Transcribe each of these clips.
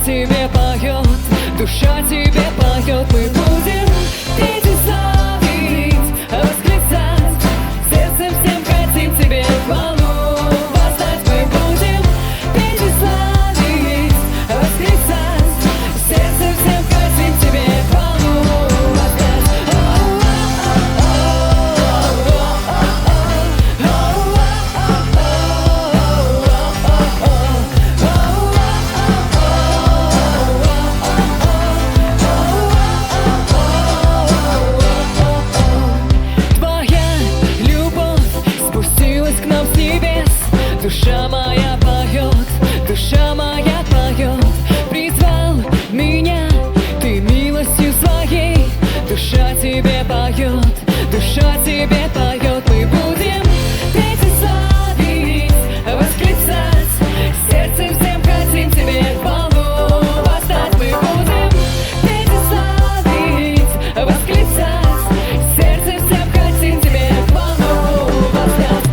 тебе поет, душа тебе поет. Мы будем петь и славить, восклицать, сердцем всем хотим тебе хвалу воздать. Мы будем петь и славить, восклицать, сердцем всем хотим тебе хвалу воздать. Душа моя поет, душа моя поет, призвал меня ты милостью своей. Душа тебе поет, душа тебе поет. Мы будем петь и славить, восклицать, сердцем всем хотим тебе хвалу воздать. Мы будем петь и славить, восклицать, сердцем всем хотим тебе хвалу воздать.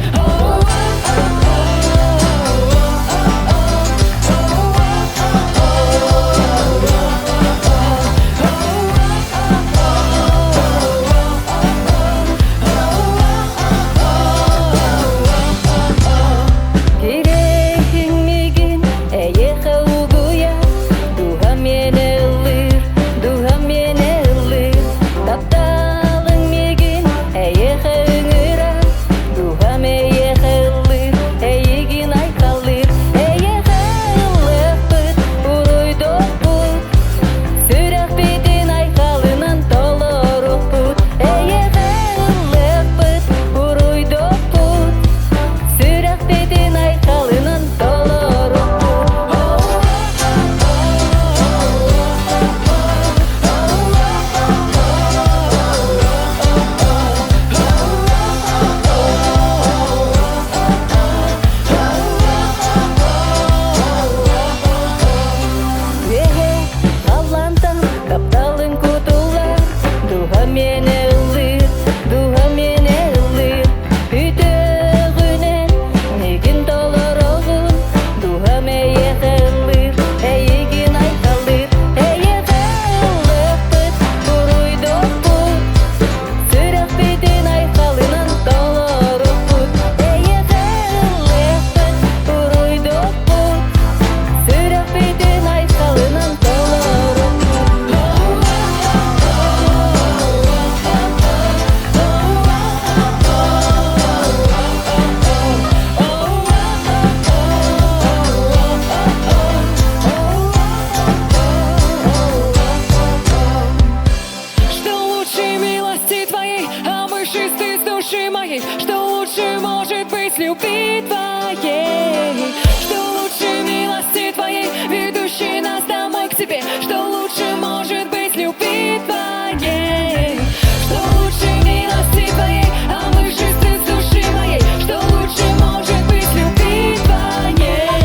Что лучше может быть любви твоей? Что лучше милости твоей, ведущей нас домой к тебе? Что лучше может быть любви твоей? Что лучше милости твоей, а мы шесты с души моей? Что лучше может быть любви твоей?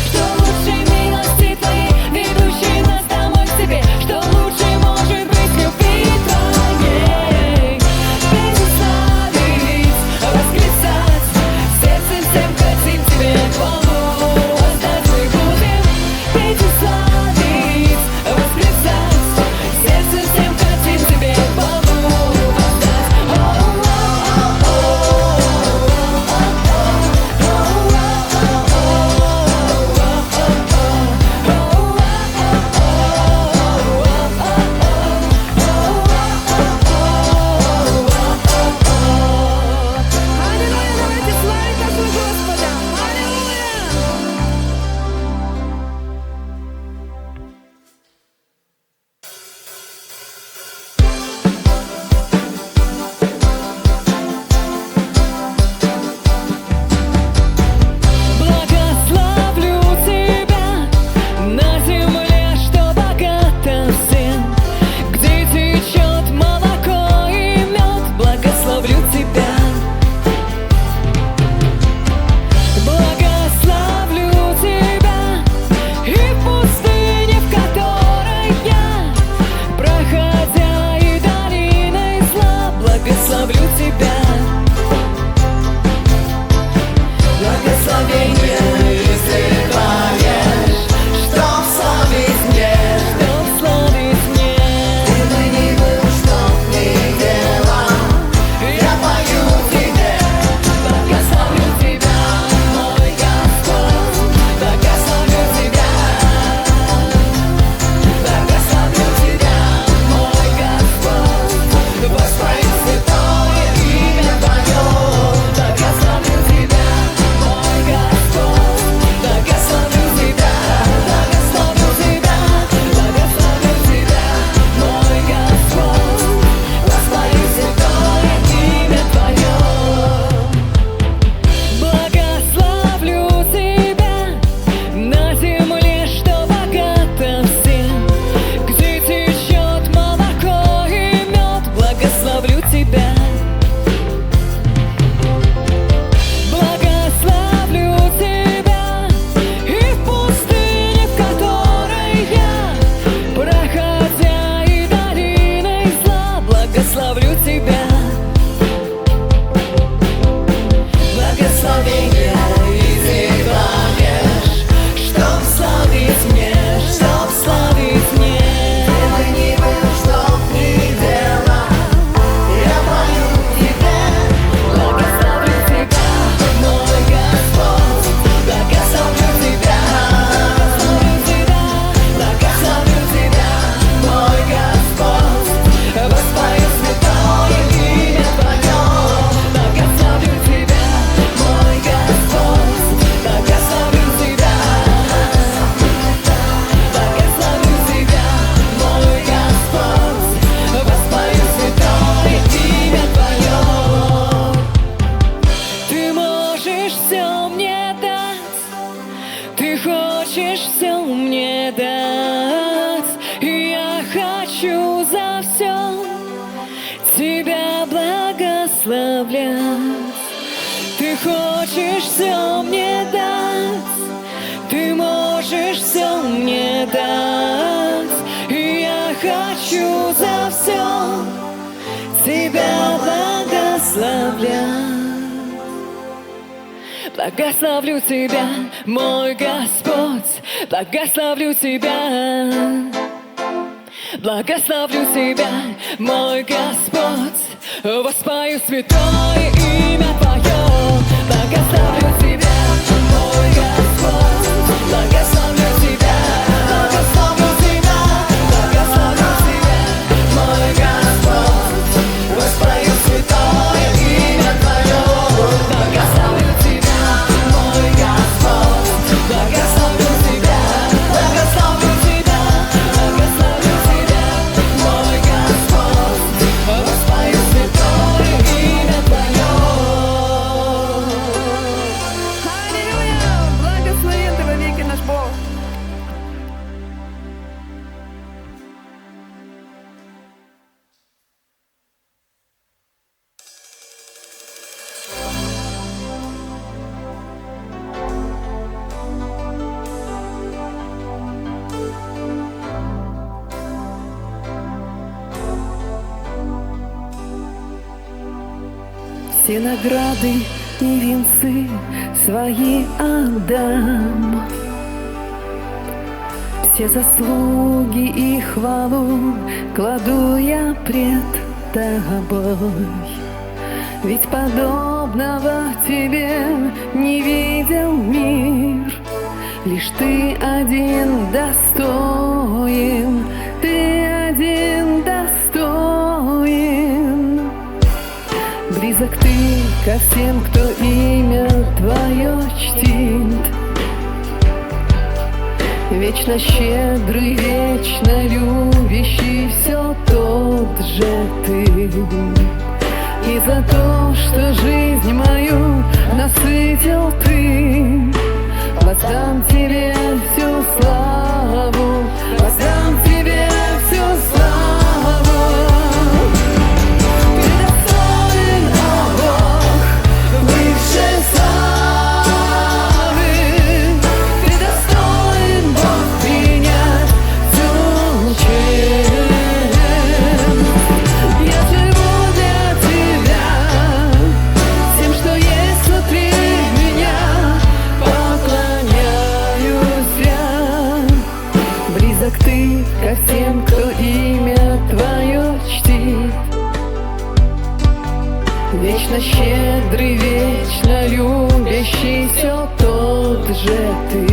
Что лучше милости твоей, ведущей нас домой к тебе? Что лучше может быть любви твоей? Петь и славить, восклицать, сердцем всем хотим тебе хвалу воздать. Мы будем петь и славить, хочешь все мне дать, ты можешь все мне дать, и я хочу за все тебя благословлять. Благословлю тебя, мой Господь, благословлю тебя. Благословлю тебя, мой Господь, воспою святое имя Твое. Благословлю тебя, мой Господь, благословлю тебя, благословлю тебя, благословлю тебя, мой Господь, воспою святое имя Твое. Благословлю тебя, мой Господь, благословлю тебя, благословлю тебя, благословлю тебя, мой Господь, воспою святое имя Твое. Аллилуйя! Благословен Ты во веки наш Бог. Все награды и венцы свои отдам, все заслуги и хвалу кладу я пред Тобой. Ведь подобного Тебе не видел мир, лишь Ты один достоин, Ты один достоин. Близок Ты ко всем, кто имя Твое чтит, вечно щедрый, вечно любящий, все тот же Ты. И за то, что жизнь мою насытил Ты, воздам Тебе всю славу, воздам Тебе всю славу. Ты достоин, о Бог, высшей славы. Ты достоин, Бог, принять всю честь. Я живу для Тебя, всем, что есть внутри меня, поклоняюсь я. Близок Ты ко всем, кто имя Твое чтит, вечно щедрый, вечно любящий, все тот же Ты.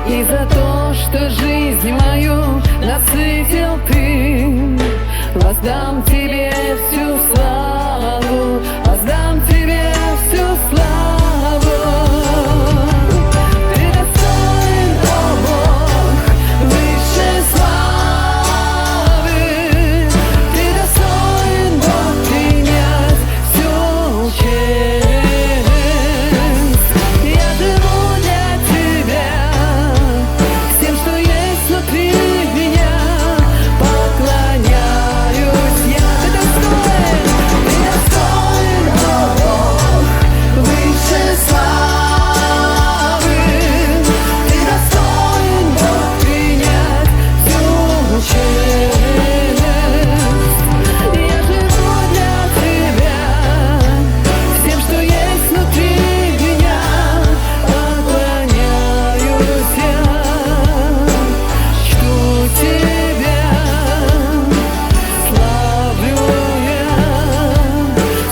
И за то, что жизнь мою насытил Ты, воздам Тебе всю славу, воздам Тебе всю славу. Ты достоин, о Бог, высшей славы. Ты достоин, Бог, принять всю честь. Я живу для Тебя, всем, что есть внутри меня, поклоняюсь я. Ты достоин, о Бог, высшей славы. Ты достоин, Бог, принять всю честь. Я живу для Тебя, всем, что есть внутри меня, поклоняюсь я. Чту Тебя, славлю я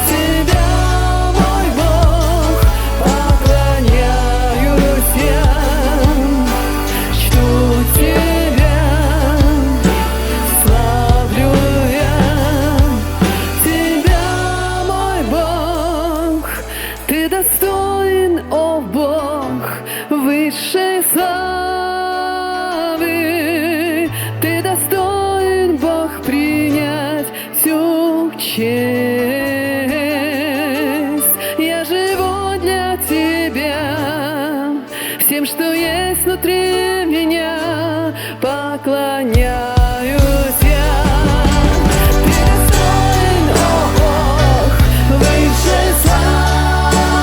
Тебя, мой Бог, поклоняюсь я. Чту Тебя, славлю я Тебя, мой Бог. Ты достоин, о Бог, высшей славы. Ты достоин, Бог, принять всю честь. Я живу для Тебя, всем, что есть внутри меня, поклоняюсь я. Ты достоин, о Бог, высшей славы.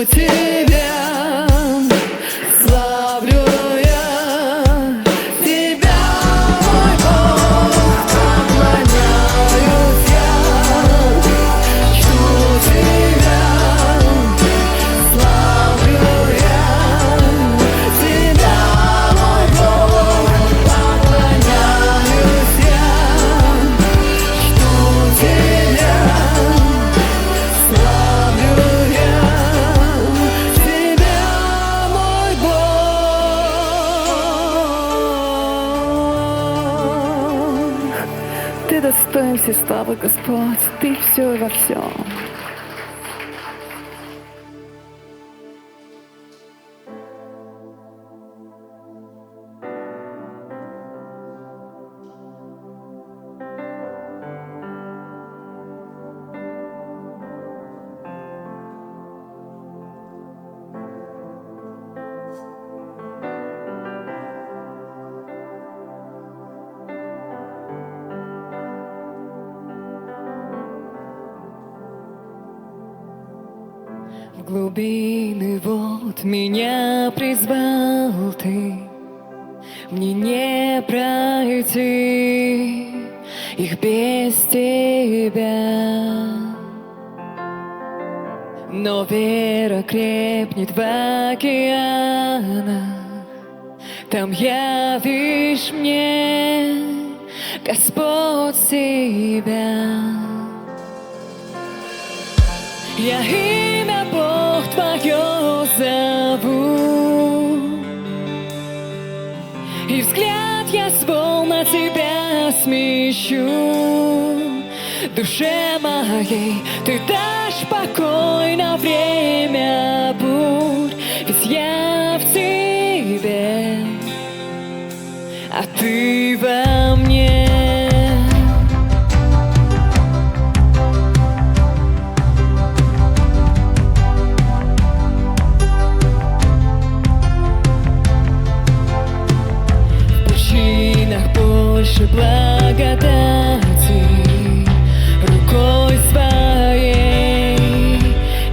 тебя славлю я, тебя, мой Бог, поклоняюсь я, чту тебя, славлю я, тебя, мой Бог, поклоняюсь я, чту тебя, славлю я, тебя, мой Бог. Ты достоин всей славы, Господь, Ты все и во всем. В глубины вод меня призвал Ты, мне не пройти их без Тебя. Но вера крепнет в океанах, там явишь мне, Господь, себя. Я имя Бог Твое зову, и взгляд я свой на Тебя смещу. Душе моей Ты дашь покой на время бурь, ведь я в Тебе, а Ты во мне. Больше благодати, рукой своей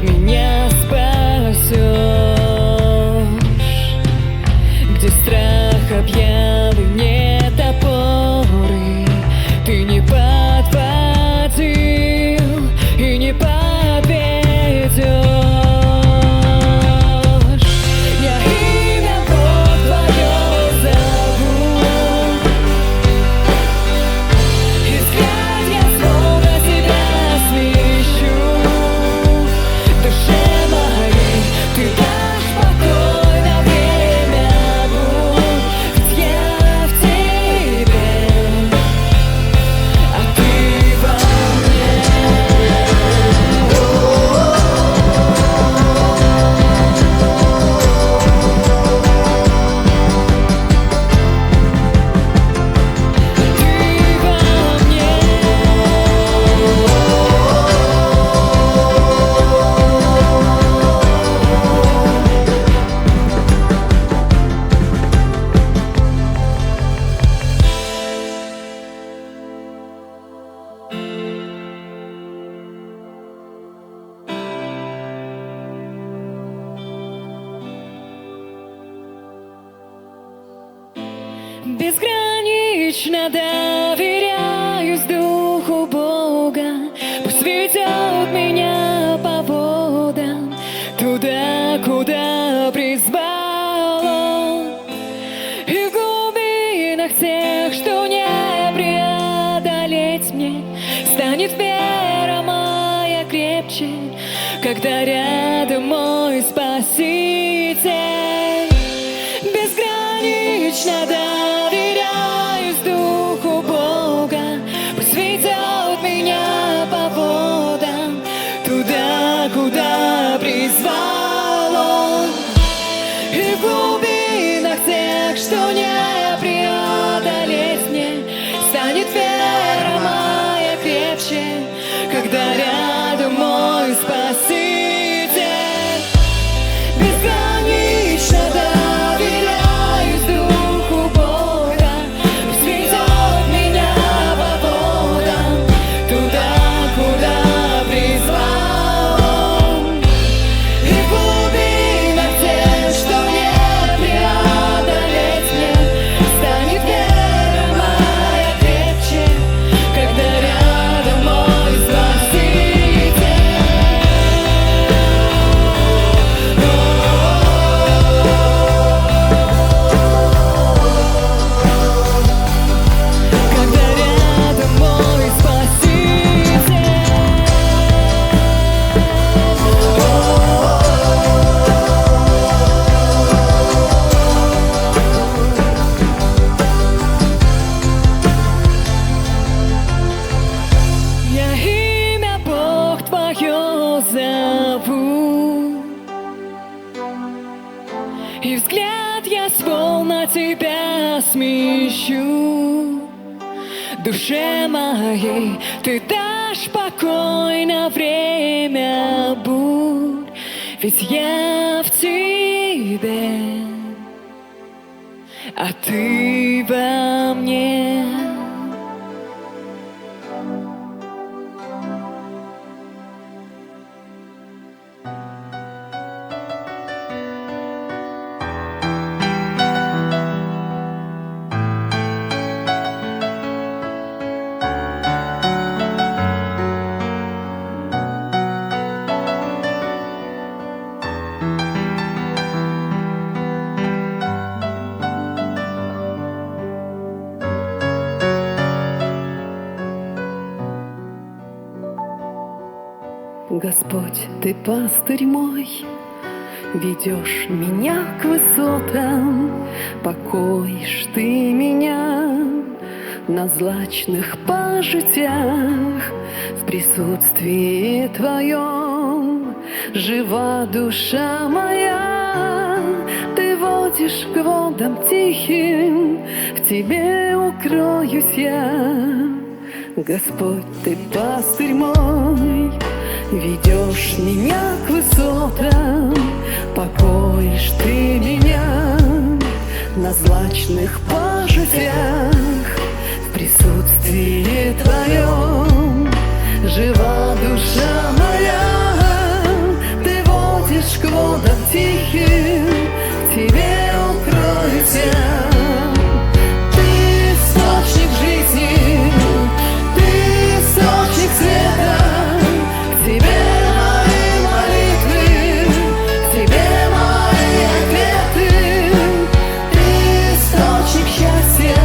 меня спасешь. Где страх объял и нет опоры, Ты не подводил и не подведешь. Безгранично доверяюсь Духу Бога, пусть ведет меня по водам, туда, куда призвал Он. И в глубинах тех, что не преодолеть мне, станет вера моя крепче, когда рядом мой Спаситель. Безгранично доверяюсь Духу Бога, пусть ведет меня по водам, туда, куда призвал Он. И в глубинах тех, что не преодолеть мне, станет вера моя крепче, когда рядом мой Спаситель. Безгранично доверяюсь Духу Бога. И взгляд я свой на тебя смещу. Душе моей ты дашь покой на время бурь, ведь я в тебе, а ты во мне. Господь, ты пастырь мой, ведешь меня к высотам, покоишь ты меня на злачных пажитях. В присутствии твоем жива душа моя, ты водишь к водам тихим, в тебе укроюсь я. Господь, ты пастырь мой, ведешь меня к высотам, покоишь ты меня на злачных пажитях. В присутствии твоем жива душа моя, ты водишь к водам тихим, в тебе укроюсь я. Ты источник жизни, ты источник света, в тебе мои молитвы, в тебе мои ответы. Ты источник счастья,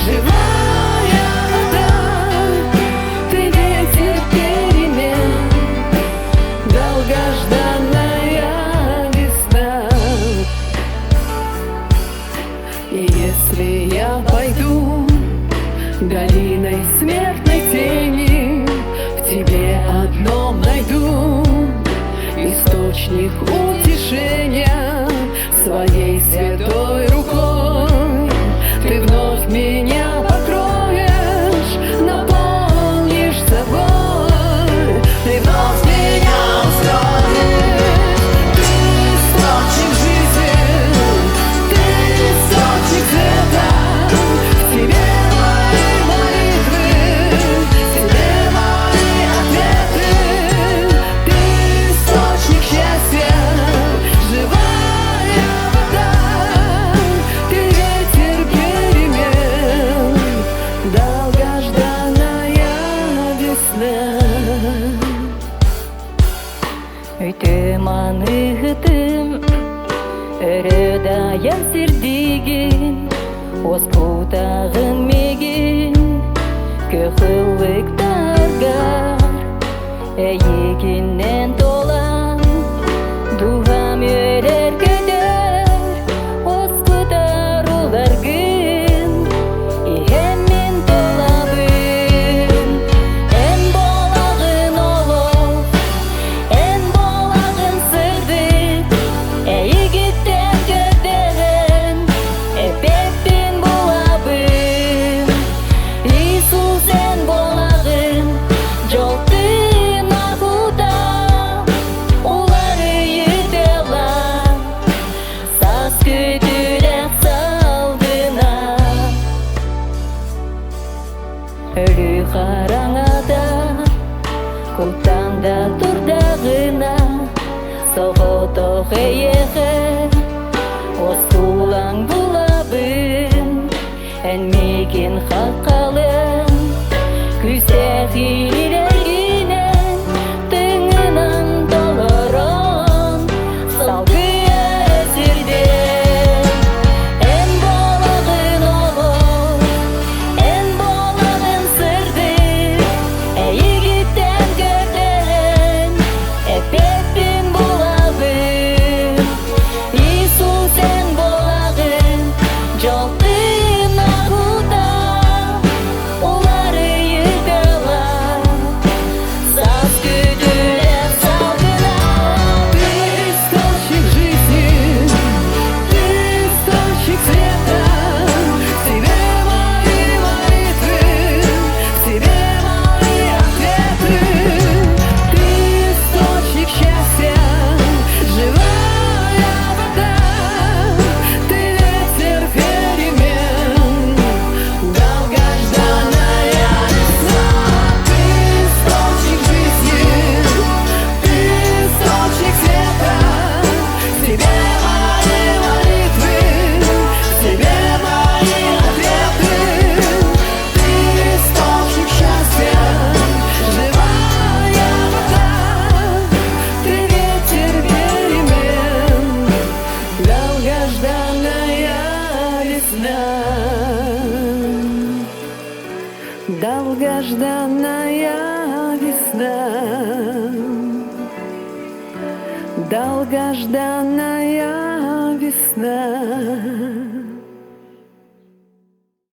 живая вода, ты ветер перемен, долгожданная весна. И если я пойду долиной смертной тени, в тебе одном найду источник утешения. Своей святой рукой ты вновь меня покроешь, наполнишь собой, ты вновь меня устроишь. Ты источник жизни, ты источник света, в тебе мои молитвы, в тебе мои ответы. Ты источник счастья, живая вода, ты ветер перемен, долгожданная весна. Үйтем аныгытым, өрөдаян сирдигин, оспутағын мегин, көхілік таргар, әйегінен толам, дұғам өрер көдер, оспутар олар гін, иген мен толабын, ән болағын олов, ән болағын сырдық, әйегіттен көдерін, әпеппен болабын. Иисус ән болағын, жолтын ағуда, олары етела, саз көтірек салдына. Өлі қараңада, құлтанда тұрдағына, соғытық әйеғі, осулаң бұлабын, әнмеген қаққалын, күсәқ ирегінен, тыңынан долырын, салғы әзірден. Ән болағын олып, ән болағын сырдық, әйегіттен көрдерін, әпеппен болабын. Иисус ән болағын, жолтын ағуда, олары етела, долгожданная весна, долгожданная весна.